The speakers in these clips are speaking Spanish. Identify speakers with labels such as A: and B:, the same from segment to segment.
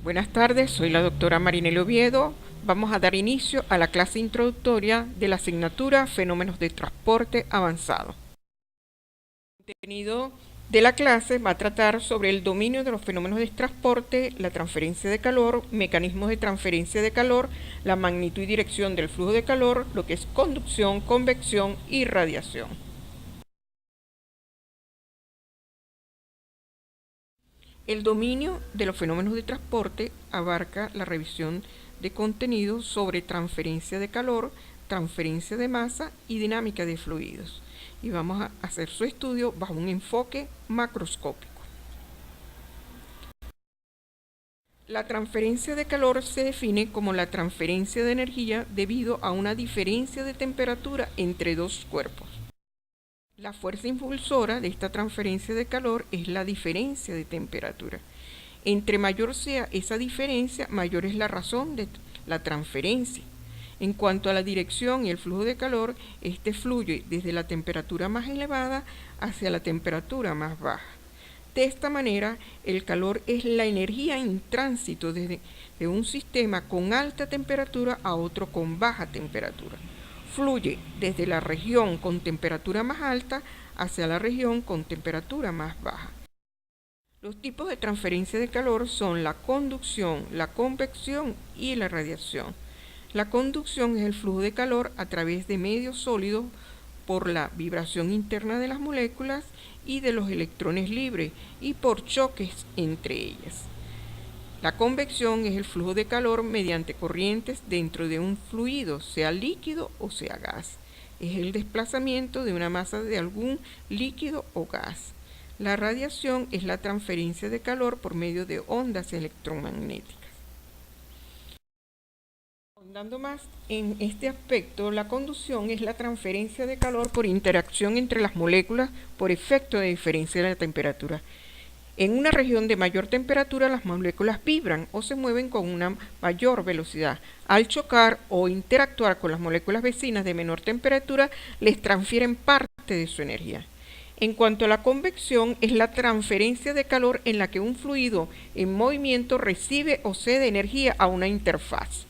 A: Buenas tardes, soy la doctora Marinela Oviedo. Vamos a dar inicio a la clase introductoria de la asignatura Fenómenos de Transporte Avanzado. El contenido de la clase va a tratar sobre el dominio de los fenómenos de transporte, la transferencia de calor, mecanismos de transferencia de calor, la magnitud y dirección del flujo de calor, lo que es conducción, convección y radiación. El dominio de los fenómenos de transporte abarca la revisión de contenidos sobre transferencia de calor, transferencia de masa y dinámica de fluidos. Y vamos a hacer su estudio bajo un enfoque macroscópico. La transferencia de calor se define como la transferencia de energía debido a una diferencia de temperatura entre dos cuerpos. La fuerza impulsora de esta transferencia de calor es la diferencia de temperatura. Entre mayor sea esa diferencia, mayor es la razón de la transferencia. En cuanto a la dirección y el flujo de calor, este fluye desde la temperatura más elevada hacia la temperatura más baja. De esta manera, el calor es la energía en tránsito desde un sistema con alta temperatura a otro con baja temperatura. Fluye desde la región con temperatura más alta hacia la región con temperatura más baja. Los tipos de transferencia de calor son la conducción, la convección y la radiación. La conducción es el flujo de calor a través de medios sólidos por la vibración interna de las moléculas y de los electrones libres y por choques entre ellas. La convección es el flujo de calor mediante corrientes dentro de un fluido, sea líquido o sea gas. Es el desplazamiento de una masa de algún líquido o gas. La radiación es la transferencia de calor por medio de ondas electromagnéticas. Ahondando más en este aspecto, la conducción es la transferencia de calor por interacción entre las moléculas por efecto de diferencia de la temperatura. En una región de mayor temperatura, las moléculas vibran o se mueven con una mayor velocidad. Al chocar o interactuar con las moléculas vecinas de menor temperatura, les transfieren parte de su energía. En cuanto a la convección, es la transferencia de calor en la que un fluido en movimiento recibe o cede energía a una interfaz.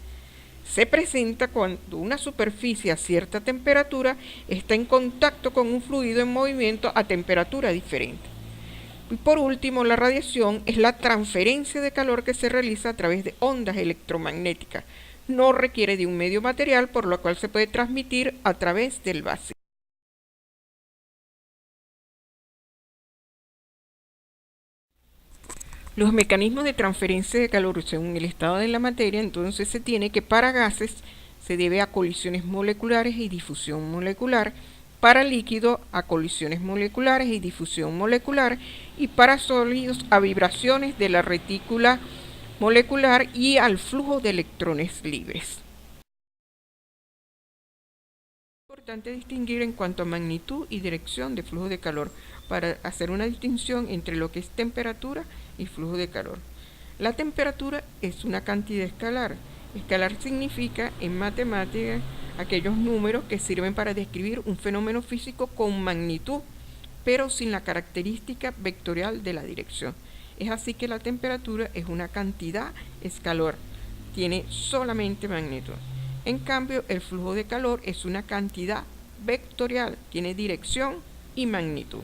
A: Se presenta cuando una superficie a cierta temperatura está en contacto con un fluido en movimiento a temperatura diferente. Y por último, la radiación es la transferencia de calor que se realiza a través de ondas electromagnéticas. No requiere de un medio material, por lo cual se puede transmitir a través del vacío. Los mecanismos de transferencia de calor según el estado de la materia, entonces se tiene que para gases se debe a colisiones moleculares y difusión molecular, para líquido a colisiones moleculares y difusión molecular, y para sólidos a vibraciones de la retícula molecular y al flujo de electrones libres. Es importante distinguir en cuanto a magnitud y dirección de flujo de calor para hacer una distinción entre lo que es temperatura y flujo de calor. La temperatura es una cantidad escalar. Escalar significa en matemáticas aquellos números que sirven para describir un fenómeno físico con magnitud, pero sin la característica vectorial de la dirección. Es así que la temperatura es una cantidad escalar, tiene solamente magnitud. En cambio, el flujo de calor es una cantidad vectorial, tiene dirección y magnitud.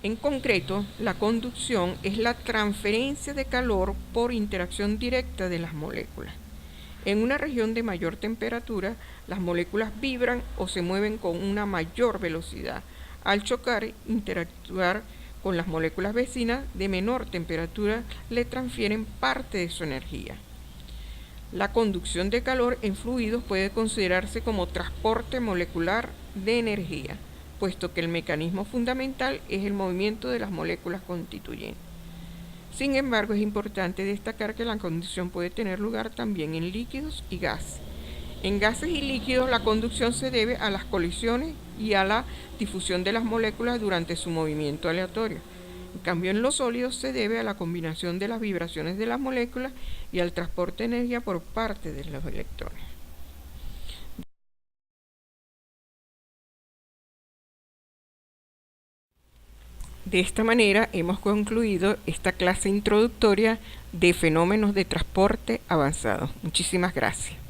A: En concreto, la conducción es la transferencia de calor por interacción directa de las moléculas. En una región de mayor temperatura, las moléculas vibran o se mueven con una mayor velocidad. Al chocar, interactuar con las moléculas vecinas de menor temperatura, le transfieren parte de su energía. La conducción de calor en fluidos puede considerarse como transporte molecular de energía, puesto que el mecanismo fundamental es el movimiento de las moléculas constituyentes. Sin embargo, es importante destacar que la conducción puede tener lugar también en líquidos y gases. En gases y líquidos, la conducción se debe a las colisiones y a la difusión de las moléculas durante su movimiento aleatorio. En cambio, en los sólidos se debe a la combinación de las vibraciones de las moléculas y al transporte de energía por parte de los electrones. De esta manera hemos concluido esta clase introductoria de fenómenos de transporte avanzado. Muchísimas gracias.